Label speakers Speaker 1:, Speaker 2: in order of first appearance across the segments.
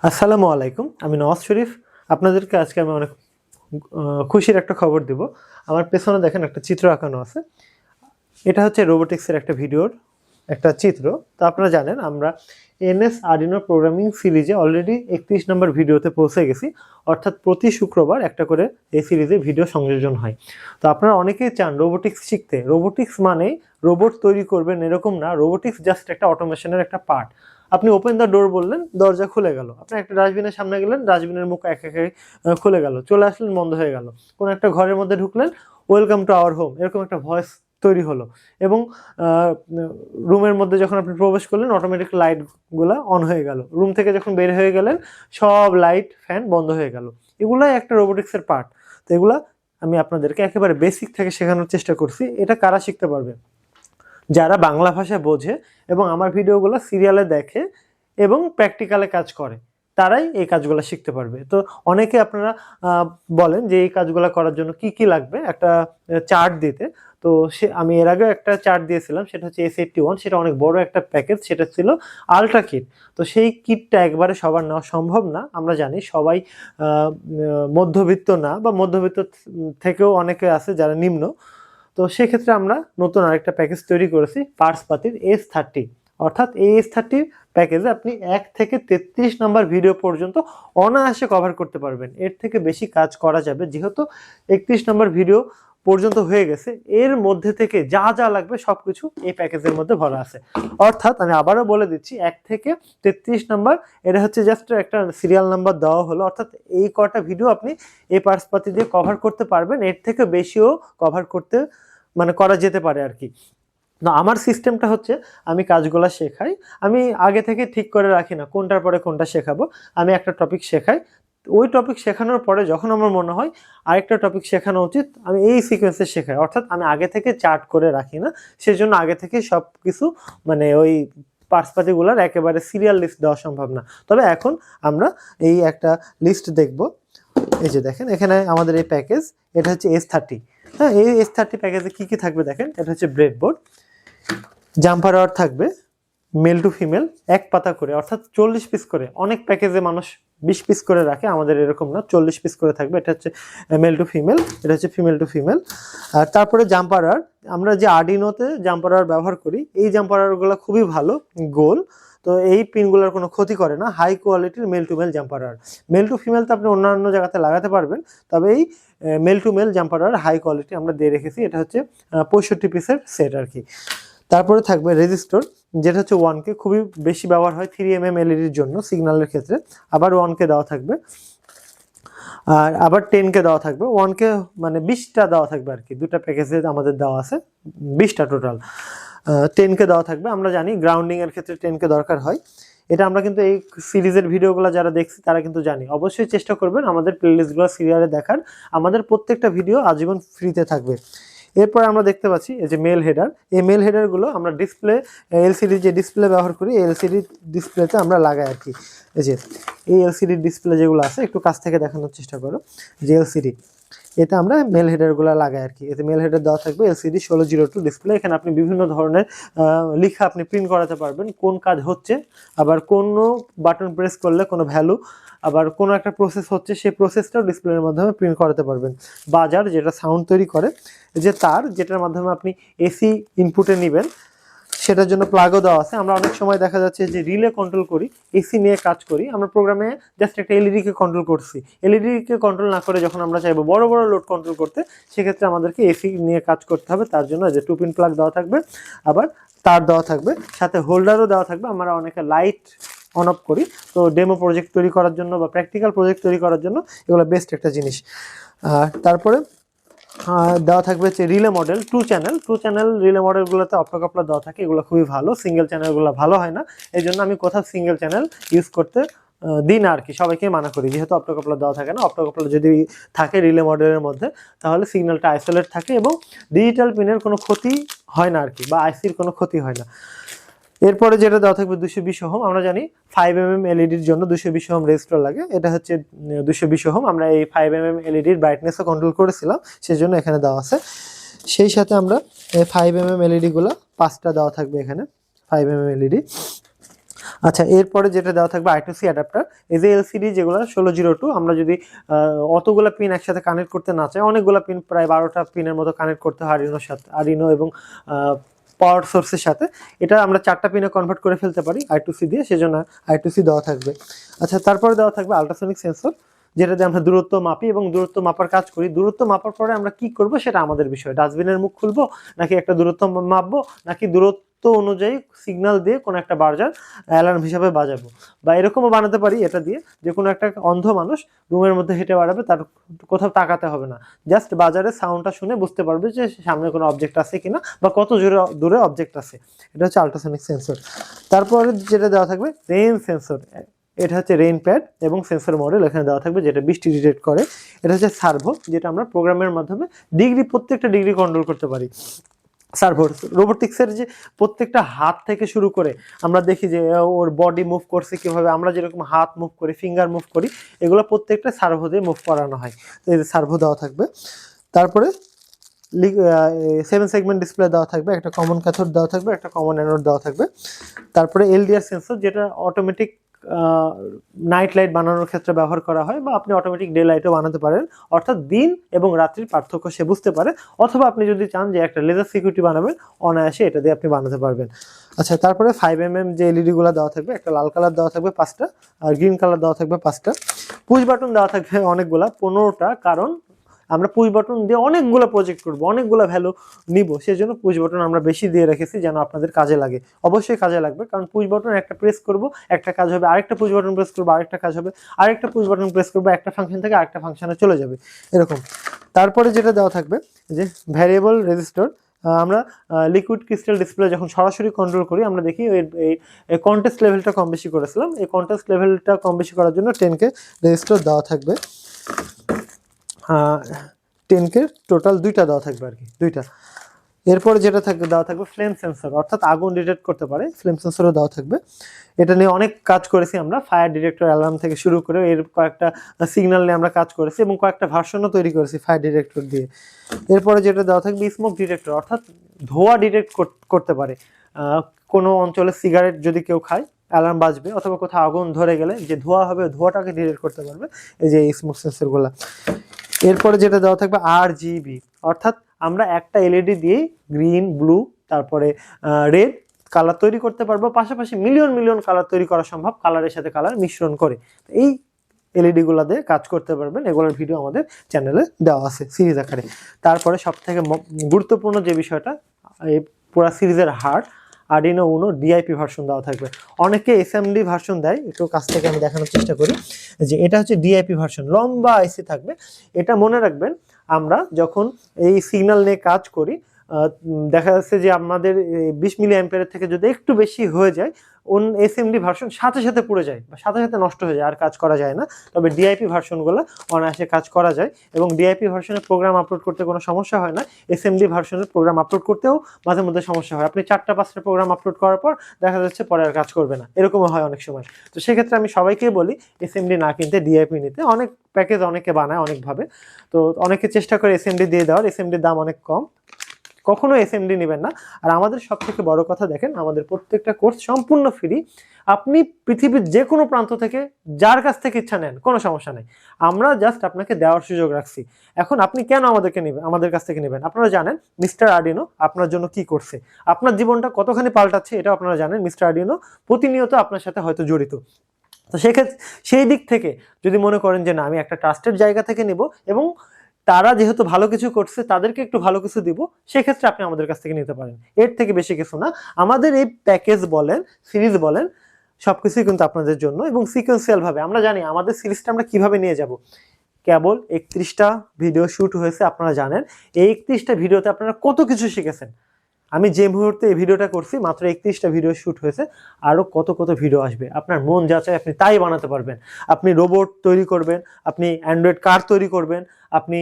Speaker 1: আসসালামু আলাইকুম, আমি নওয়াজ শরীফ। আপনাদেরকে আজকে আমি অনেক খুশির একটা খবর দিব। আমার পেছনে দেখেন একটা চিত্র আঁকানো আছে। এটা হচ্ছে রোবোটিক্সের একটা ভিডিওর একটা চিত্র। তো আপনারা জানেন আমরা এনএস আরডিনো প্রোগ্রামিং সিরিজে অলরেডি 31 নম্বর ভিডিওতে পৌঁছে গেছি। অর্থাৎ প্রতি শুক্রবার একটা করে এই সিরিজে ভিডিও সংযোজন হয়। তো আপনারা অনেকেই চান রোবোটিক্স শিখতে। রোবোটিক্স মানে রোবট তৈরি করবেন এরকম না, রোবোটিক্স জাস্ট একটা অটোমেশনের একটা পার্ট। আপনি ওপেন দ্য ডোর বললেন, দরজা খুলে গেল। আপনি একটা ডাস্টবিনের সামনে গেলেন, ডাস্টবিনের মুখ এক একে খুলে গেল, চলে আসলেন, বন্ধ হয়ে গেল। কোনো একটা ঘরের মধ্যে ঢুকলেন, ওয়েলকাম টু আওয়ার হোম, এরকম একটা ভয়েস তৈরি হলো। এবং রুমের মধ্যে যখন আপনি প্রবেশ করলেন, অটোমেটিক লাইটগুলো অন হয়ে গেল। রুম থেকে যখন বের হয়ে গেলেন, সব লাইট ফ্যান বন্ধ হয়ে গেল। এগুলাই একটা রোবোটিক্সের পার্ট। তো এগুলা আমি আপনাদেরকে একেবারে বেসিক থেকে শেখানোর চেষ্টা করছি। এটা কারা শিখতে পারবে? যারা বাংলা ভাষা বোঝে এবং আমার ভিডিওগুলো সিরিয়ালে দেখে এবং প্র্যাকটিক্যালে কাজ করে, তারাই এই কাজগুলো শিখতে পারবে। তো অনেকে আপনারা বলেন যে এই কাজগুলো করার জন্য কি কি লাগবে, একটা চার্ট দিতে। তো আমি এর আগে একটা চার্ট দিয়েছিলাম, সেটা হচ্ছে S81। সেটা অনেক বড় একটা প্যাকেজ, সেটা ছিল আলট্রা কিট। তো সেই কিটটা একবারে সবার নেওয়া সম্ভব না। আমরা জানি সবাই মধ্যবিত্ত না, বা মধ্যবিত্ত থেকেও অনেকে আছে যারা নিম্ন। তো সেক্ষেত্রে আমরা নতুন আরেকটা প্যাকেজ তৈরি করেছি, পার্সপাতির S30। অর্থাৎ এই S30 প্যাকেজে আপনি 1 থেকে 33 নাম্বার ভিডিও পর্যন্ত অনায়াসে কভার করতে পারবেন। এর থেকে বেশি কাজ করা যাবে, যেহেতু 31 নাম্বার ভিডিও পর্যন্ত হয়ে গেছে। এর মধ্যে থেকে যা যা লাগবে সবকিছু এই প্যাকেজের মধ্যে ভরা আছে। অর্থাৎ আমি আবারও বলে দিচ্ছি, 1 থেকে 33 নাম্বার, এটা হচ্ছে জাস্ট একটা সিরিয়াল নাম্বার দেওয়া হলো। অর্থাৎ এই কটা ভিডিও আপনি এই পার্সপাতি দিয়ে কভার করতে পারবেন। এর থেকে বেশিও কভার করতে করা যেতে পারে আর কি। না, আমার সিস্টেমটা হচ্ছে, আমি কাজগুলো শেখাই, আমি আগে থেকে ঠিক করে রাখি না কোনটার পরে কোনটা শেখাবো। আমি একটা টপিক শেখাই, ওই টপিক শেখানোর পরে যখন আমার মনে হয় আরেকটা টপিক শেখানো উচিত, আমি এই সিকোয়েন্সে শেখাই। অর্থাৎ আমি আগে থেকে চার্ট করে রাখি না, সেজন্য আগে থেকে সব কিছু ওই পার্সপাতিগুলোর একেবারে সিরিয়াল লিস্ট দেওয়া সম্ভব না। তবে এখন আমরা এই একটা লিস্ট দেখব। এই যে দেখেন, এখানে আমাদের এই প্যাকেজ, এটা হচ্ছে S30। হ্যাঁ, এই S30 প্যাকেজে কি কি থাকবে দেখেন। এটা হচ্ছে ব্রেডবোর্ড, জাম্পার ওয়ার থাকবে, মেল টু ফিমেল 1 পাতা করে, অর্থাৎ 40 পিস করে। অনেক প্যাকেজে মানুষ 20 পিস করে রাখে, আমাদের এরকম না, 40 পিস করে থাকবে। এটা হচ্ছে মেল টু ফিমেল, এটা হচ্ছে ফিমেল টু ফিমেল। আর তারপরে জাম্পার ওয়ার, আমরা যে আর্ডিনোতে জাম্পার ওয়ার ব্যবহার করি, এই জাম্পার ওয়ারগুলো খুবই ভালো, গোল। তো এই পিনগুলোর কোনো ক্ষতি করে না। হাই কোয়ালিটির male to male jumper wire. Male to female তো আপনি অন্যান্য জায়গাতে লাগাতে পারবেন, তবে এই male to male jumper wire high quality আমরা দিয়ে রেখেছি। এটা হচ্ছে 65 পিসের সেট আর কি। তারপরে থাকবে রেজিস্টর, যেটা হচ্ছে 1K, খুবই বেশি ব্যবহার হয় 3mm এলইডির জন্য সিগন্যালের ক্ষেত্রে। আবার 1K দেওয়া থাকবে, আর আবার 10K দেওয়া থাকবে। 1K 20টা দেওয়া থাকবে আর কি। দুটা প্যাকেজে আমাদের দেওয়া আছে 20টা টোটাল। 10K দেওয়া থাকবে। আমরা জানি গ্রাউন্ডিং এর ক্ষেত্রে 10K দরকার হয়। এটা আমরা কিন্তু এই সিরিজের ভিডিওগুলো যারা দেখছি তারা কিন্তু জানি। অবশ্যই চেষ্টা করবেন আমাদের প্লেলিস্টগুলো সিরিয়ালে দেখার। আমাদের প্রত্যেকটা ভিডিও আজীবন ফ্রিতে থাকবে। এরপর আমরা দেখতে পাচ্ছি এই যে মেল হেডার। এই মেল হেডারগুলো আমরা ডিসপ্লে, এলসিডি যে ডিসপ্লে ব্যবহার করি, এই এলসিডি ডিসপ্লেতে আমরা লাগাই আর কি। এই যে এই এলসিডি ডিসপ্লে যেগুলো আছে, একটু কাছ থেকে দেখানোর চেষ্টা করো, যে এলসিডি, এতে আমরা মেল হেডারগুলো লাগাই আর কি। এতে মেল হেডার দেওয়া থাকবে LCD 1602 ডিসপ্লে। এখানে আপনি বিভিন্ন ধরনের লেখা আপনি প্রিন্ট করাতে পারবেন, কোন কাজ হচ্ছে, আবার কোন বাটন প্রেস করলে কোনো ভ্যালু, আবার কোনো একটা প্রসেস হচ্ছে, সেই প্রসেসটাও ডিসপ্লের মাধ্যমে প্রিন্ট করাতে পারবেন। বাজার, যেটা সাউন্ড তৈরি করে, যে তার যেটার মাধ্যমে আপনি এসি ইনপুটে নেবেন, সেটার জন্য প্লাগও দেওয়া আছে। আমরা অনেক সময় দেখা যাচ্ছে যে রিলে কন্ট্রোল করি, এসি নিয়ে কাজ করি, আমরা প্রোগ্রামে জাস্ট একটা এলইডিকে কন্ট্রোল করছি। এলইডিকে কন্ট্রোল না করে যখন আমরা চাইবো বড় বড় লোড কন্ট্রোল করতে, সেক্ষেত্রে আমাদেরকে এসি নিয়ে কাজ করতে হবে। তার জন্য যে 2 পিন প্লাগ দেওয়া থাকবে, আবার তার দেওয়া থাকবে, সাথে হোল্ডারও দেওয়া থাকবে। আমরা অনেকে লাইট অন অফ করি, তো ডেমো প্রজেক্ট তৈরি করার জন্য বা প্র্যাকটিক্যাল প্রজেক্ট তৈরি করার জন্য এগুলো বেস্ট একটা জিনিস। তারপরে দেওয়া থাকবে হচ্ছে রিলে মডেল, 2 চ্যানেল রিলে মডেলগুলোতে অপ্টোকাপলার দেওয়া থাকে। এগুলো খুবই ভালো, সিঙ্গেল চ্যানেলগুলো ভালো হয় না। এই জন্য আমি কোথাও সিঙ্গেল চ্যানেল ইউজ করতে দিই না আর কি, সবাইকে মানা করি, যেহেতু অপ্টোকাপলার দেওয়া থাকে না। অপ্টোকাপলার যদি থাকে রিলে মডেলের মধ্যে, তাহলে সিগন্যালটা আইসোলেট থাকে এবং ডিজিটাল পিনের কোনো ক্ষতি হয় না আর কি, বা আইসির কোনো ক্ষতি হয় না। এরপরে যেটা দেওয়া থাকবে 220 ওহম। আমরা জানি 5mm এলইডির জন্য 220 ওহম রেজিস্টার লাগে। এটা হচ্ছে 220 ওহম। আমরা এই 5mm এলইডির ব্রাইটনেসও কন্ট্রোল করেছিলাম, সেজন্য এখানে দেওয়া আছে। সেই সাথে আমরা এই 5mm এলইডিগুলো 5টা দেওয়া থাকবে এখানে, 5mm এলইডি। আচ্ছা, এরপরে যেটা দেওয়া থাকবে I2C অ্যাডাপ্টার। এই যে এলসিডি যেগুলো 1602, আমরা যদি অতগুলা পিন একসাথে কানেক্ট করতে না চাই, অনেকগুলা পিন প্রায় 12টা পিনের মতো কানেক্ট করতে হয় আরডিনোর সাথে, আরডিনো এবং পাওয়ার সোর্সের সাথে, এটা আমরা 4টা পিনে কনভার্ট করে ফেলতে পারি I2C দিয়ে, সেজন্য I2C দেওয়া থাকবে। আচ্ছা, তারপরে দেওয়া থাকবে আল্ট্রাসনিক সেন্সর, যেটা দিয়ে আমরা দূরত্ব মাপি এবং দূরত্ব মাপার কাজ করি। দূরত্ব মাপার পরে আমরা কি করব সেটা আমাদের বিষয়, ডাস্টবিনের মুখ খুলবো নাকি একটা দূরত্ব মাপবো, নাকি দূরত্ব অনুযায়ী সিগন্যাল দিয়ে কোনো একটা বাজার অ্যালার্ম হিসাবে বাজাবো, বা এরকমও বানাতে পারি এটা দিয়ে যে কোনো একটা অন্ধ মানুষ রুমের মধ্যে হেঁটে বেড়াবে, তার কোথাও তাকাতে হবে না, জাস্ট বাজারের সাউন্ডটা শুনে বুঝতে পারবে যে সামনে কোনো অবজেক্ট আছে কিনা বা কত দূরে অবজেক্ট আছে। এটা হচ্ছে আল্ট্রাসনিক সেন্সর। তারপরে যেটা দেওয়া থাকবে রেইন সেন্সর, এটা হচ্ছে রেইন প্যাড এবং সেন্সর মডেল এখানে দেওয়া থাকবে, যেটা বৃষ্টি ডিটেক্ট করে। এটা হচ্ছে সার্ভো, যেটা আমরা প্রোগ্রামের মাধ্যমে প্রত্যেকটা ডিগ্রি কন্ট্রোল করতে পারি। সার্ভো রোবোটিক্সের যে প্রত্যেকটা হাত থেকে শুরু করে আমরা দেখি যে ওর বডি মুভ করছে কিভাবে, আমরা যেরকম হাত মুভ করি, ফিঙ্গার মুভ করি, এগুলো প্রত্যেকটা সার্ভো দিয়ে মুভ করানো হয়। এই যে সার্ভো দেওয়া থাকবে। তারপরে 7 সেগমেন্ট ডিসপ্লে দেওয়া থাকবে, একটা কমন ক্যাথোড দেওয়া থাকবে, একটা কমন অ্যানোড দেওয়া থাকবে। তারপরে এলডিআর সেন্সর, যেটা অটোমেটিক নাইট লাইট বানানোর ক্ষেত্রে ব্যবহার করা হয়, বা আপনি অটোমেটিক ডে লাইটও বানাতে পারেন, অর্থাৎ দিন এবং রাত্রির পার্থক্য সে বুঝতে পারে। অথবা আপনি যদি চান যে একটা লেজার সিকিউরিটি বানাবেন, অনায়াসে এটা দিয়ে আপনি বানাতে পারবেন। আচ্ছা, তারপরে 5mm যে এলইডি গুলো দেওয়া থাকবে, একটা লাল কালার দেওয়া থাকবে 5টা, আর গ্রিন কালার দেওয়া থাকবে 5টা। পুশ বাটন দেওয়া থাকবে অনেকগুলা, 15টা, কারণ আমরা পুশ বাটন দিয়ে অনেকগুলো প্রজেক্ট করব, অনেকগুলো ভ্যালু নিব, সেজন্য পুশ বাটন আমরা বেশি দিয়ে রেখেছি যেন আপনাদের কাজে লাগে। অবশ্যই কাজে লাগবে, কারণ পুশ বাটন একটা প্রেস করব একটা কাজ হবে, আরেকটা পুশ বাটন প্রেস করব আরেকটা কাজ হবে, আরেকটা পুশ বাটন প্রেস করব একটা ফাংশন থেকে আরেকটা ফাংশনে চলে যাবে, এরকম। তারপরে যেটা দেওয়া থাকবে যে ভ্যারিয়েবল রেজিস্টার, আমরা লিকুইড ক্রিস্টাল ডিসপ্লে যখন সরাসরি কন্ট্রোল করি, আমরা দেখি এই কন্টেস্ট লেভেলটা কম বেশি করেছিলাম, এই কন্টেস্ট লেভেলটা কম বেশি করার জন্য 10K রেজিস্টার দেওয়া থাকবে। 10K টোটাল 2টা দেওয়া থাকবে আর কি, 2টা। এরপরে যেটা দেওয়া থাকবে ফ্লেম সেন্সর, অর্থাৎ আগুন ডিটেক্ট করতে পারে, ফ্লেম সেন্সরও দেওয়া থাকবে। এটা নিয়ে অনেক কাজ করেছি আমরা, ফায়ার ডিটেক্টর অ্যালার্ম থেকে শুরু করে এর কয়েকটা সিগন্যাল নিয়ে আমরা কাজ করেছি এবং কয়েকটা ভার্সনও তৈরি করেছি ফায়ার ডিটেক্টর দিয়ে। এরপরে যেটা দেওয়া থাকবে স্মোক ডিটেক্টর, অর্থাৎ ধোঁয়া ডিটেক্ট করতে পারে। কোনো অঞ্চলে সিগারেট যদি কেউ খায়, অ্যালার্ম বাজবে, অথবা কোথাও আগুন ধরে গেলে যে ধোঁয়া হবে, ধোঁয়াটাকে ডিটেক্ট করতে পারবে এই যে স্মোক সেন্সরগুলো। এরপরে যেটা দেওয়া থাকবে RGB, অর্থাৎ আমরা একটা এলইডি দিয়েই গ্রিন, ব্লু, তারপরে রেড কালার তৈরি করতে পারবো, পাশাপাশি মিলিয়ন কালার তৈরি করা সম্ভব কালারের সাথে কালার মিশ্রণ করে। এই এলইডি গুলা দিয়ে কাজ করতে পারবেন, এগুলোর ভিডিও আমাদের চ্যানেলে দেওয়া আছে সিরিজ আকারে। তারপরে সব থেকে গুরুত্বপূর্ণ যে বিষয়টা, এই পুরো সিরিজের হার্ট আরডিনো উনো ডিআইপি ভার্সন দেওয়া থাকবে। অনেকে এসএমডি ভার্সন দেয়, একটু কাছ থেকে আমি দেখানোর চেষ্টা করি যে এটা হচ্ছে ডিআইপি ভার্সন, লম্বা আইসি থাকবে। এটা মনে রাখবেন, আমরা যখন এই সিগন্যাল নিয়ে কাজ করি, দেখা যাচ্ছে যে আমাদের 20 মিলি অ্যাম্পিয়ারের থেকে যদি একটু বেশি হয়ে যায়, এসএমডি ভার্সন সাথে সাথে পুড়ে যায় বা সাথে সাথে নষ্ট হয়ে যায়, আর কাজ করা যায় না। তবে ডিআইপি ভার্সনগুলো অনায়াসে কাজ করা যায় এবং ডিআইপি ভার্সনের প্রোগ্রাম আপলোড করতে কোনো সমস্যা হয় না। এসএমডি ভার্সনের প্রোগ্রাম আপলোড করতেও মাঝে মধ্যে সমস্যা হয়, আপনি 4টা-5টা প্রোগ্রাম আপলোড করার পর দেখা যাচ্ছে পরে আর কাজ করবে না, এরকমও হয় অনেক সময়। তো সেক্ষেত্রে আমি সবাইকেই বলি এসএমডি না কিনতে, ডিআইপি নিতে। অনেক প্যাকেজ অনেকে বানায় অনেকভাবে, তো অনেকে চেষ্টা করে এসএমডি দিয়ে দেওয়ার, এসএমডির দাম অনেক কম, কখনো এসএমডি নেবেন না। আর আমাদের সব থেকে বড় কথা দেখেন, আমাদের প্রত্যেকটা কোর্স সম্পূর্ণ ফ্রি, আপনি পৃথিবীর যে কোনো প্রান্ত থেকে যার কাছ থেকে ইচ্ছা নেন, কোনো সমস্যা নেই, আমরা জাস্ট আপনাকে দেওয়ার সুযোগ রাখছি। এখন আপনি কেন আমাদের কাছ থেকে নেবেন? আপনারা জানেন মিস্টার আরডিনো আপনার জন্য কি করছে, আপনার জীবনটা কতখানি পাল্টাচ্ছে এটা আপনারা জানেন। মিস্টার আরডিনো প্রতিনিয়ত আপনার সাথে হয়তো জড়িত। তো সেক্ষেত্রে সেই দিক থেকে যদি মনে করেন যে না, আমি একটা ট্রাস্টেড জায়গা থেকে নিব এবং তারা যেহেতু ভালো কিছু করছে তাদেরকে একটু ভালো কিছু দিব, সেক্ষেত্রে আপনি আমাদের কাছ থেকে নিতে পারেন। এর থেকে বেশি কিছু না। আমাদের এই প্যাকেজ বলেন, সিরিজ বলেন, সবকিছুই কিন্তু আপনাদের জন্য এবং সিকোয়েন্সিয়াল ভাবে। আমরা জানি আমাদের সিরিজটা আমরা কিভাবে নিয়ে যাব। কেবল 31টা ভিডিও শুট হয়েছে, আপনারা জানেন এই 31টা ভিডিওতে আপনারা কত কিছু শিখেছেন। আমি যে মুহূর্তে এই ভিডিওটা করছি মাত্র 31টা ভিডিও শুট হয়েছে, আরও কত ভিডিও আসবে। আপনার মন যা চায় আপনি তাই বানাতে পারবেন। আপনি রোবট তৈরি করবেন, আপনি অ্যান্ড্রয়েড কার তৈরি করবেন, আপনি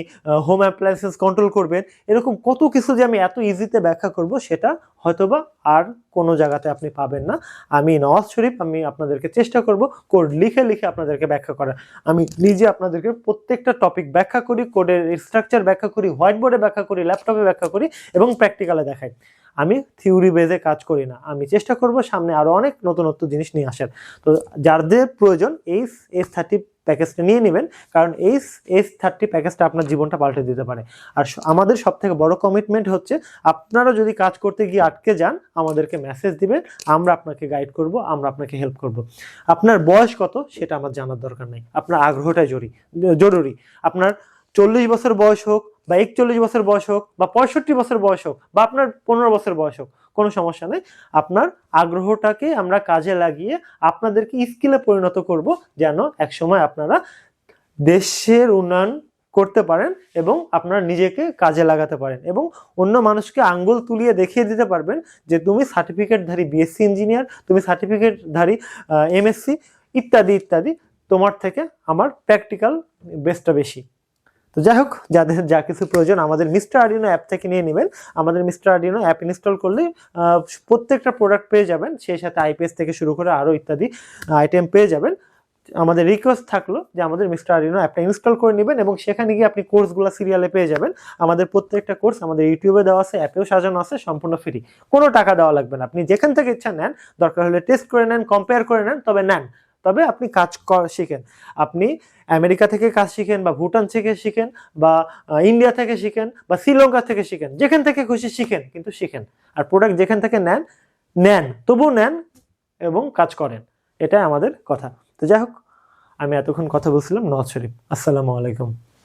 Speaker 1: হোম অ্যাপ্লায়েন্সেস কন্ট্রোল করবেন, এরকম কত কিছু যে আমি এত ইজিতে ব্যাখ্যা করব সেটা হয়তোবা আর কোনো জায়গাতে আপনি পাবেন না। আমি নওয়াজ শরীফ, আমি আপনাদেরকে চেষ্টা করব কোড লিখে আপনাদেরকে ব্যাখ্যা করার। আমি নিজে আপনাদেরকে প্রত্যেকটা টপিক ব্যাখ্যা করি, কোডের স্ট্রাকচার ব্যাখ্যা করি, হোয়াইট বোর্ডে ব্যাখ্যা করি, ল্যাপটপে ব্যাখ্যা করি এবং প্র্যাকটিক্যালে দেখাই। আমি থিওরি বেজে কাজ করি না, আমি চেষ্টা করব সামনে আরো অনেক নতুনত্ব জিনিস নিয়ে আসার। তো যাদের প্রয়োজন এই S30 প্যাকেজটা নিয়ে নেবেন, কারণ এই S30 প্যাকেজটা আপনার জীবনটা পাল্টে দিতে পারে। আর আমাদের সব থেকে বড় কমিটমেন্ট হচ্ছে, আপনারা যদি কাজ করতে গিয়ে আটকে যান আমাদেরকে মেসেজ দিবেন, আমরা আপনাকে গাইড করব, আমরা আপনাকে হেল্প করব। আপনার বয়স কত সেটা আমার জানার দরকার নেই, আপনার আগ্রহটাই জরুরি। আপনার 40 বছর বয়স হোক বা 41 বছর বয়স হোক বা 65 বছর বয়স হোক বা আপনার 15 বছর বয়স হোক, কোনো সমস্যা নেই। আপনার আগ্রহটাকে আমরা কাজে লাগিয়ে আপনাদেরকে স্কিলে পরিণত করব, যেন একসময় আপনারা দেশের উন্নয়ন করতে পারেন এবং আপনারা নিজেকে কাজে লাগাতে পারেন এবং অন্য মানুষকে আঙ্গুল তুলিয়ে দেখিয়ে দিতে পারবেন যে তুমি সার্টিফিকেটধারী বিএসসি ইঞ্জিনিয়ার, তুমি সার্টিফিকেটধারী এমএসসি ইত্যাদি ইত্যাদি, তোমার থেকে আমার প্র্যাকটিক্যাল বেসটা বেশি। তো যাই হোক, যাদের যা কিছু প্রয়োজন আমাদের মিস্টার আরডিনো অ্যাপ থেকে নিয়ে নেবেন। আমাদের মিস্টার আরডিনো অ্যাপ ইনস্টল করলে প্রত্যেকটা প্রোডাক্ট পেয়ে যাবেন, সেই সাথে আইপিএস থেকে শুরু করে আরও ইত্যাদি আইটেম পেয়ে যাবেন। আমাদের রিকোয়েস্ট থাকলো যে আমাদের মিস্টার আরডিনো অ্যাপটা ইনস্টল করে নেবেন এবং সেখানে গিয়ে আপনি কোর্সগুলো সিরিয়ালে পেয়ে যাবেন। আমাদের প্রত্যেকটা কোর্স আমাদের ইউটিউবে দেওয়া আছে, অ্যাপেও সাজানো আছে, সম্পূর্ণ ফ্রি, কোনো টাকা দেওয়া লাগবে না। আপনি যেখান থেকে ইচ্ছা নেন, দরকার হলে টেস্ট করে নেন, কম্পেয়ার করে নেন, তবে নেন, তবে আপনি কাজ শিখেন। আপনি আমেরিকা থেকে কাজ শিখেন বা ভুটান থেকে শিখেন বা ইন্ডিয়া থেকে শিখেন বা শ্রীলঙ্কা থেকে শিখেন, যেখান থেকে খুশি শিখেন, কিন্তু শিখেন। আর প্রোডাক্ট যেখান থেকে নেন তবু নেন এবং কাজ করেন, এটাই আমাদের কথা। তো যাই হোক, আমি এতক্ষণ কথা বলছিলাম নওয়াজ শরীফ। আসসালামু আলাইকুম।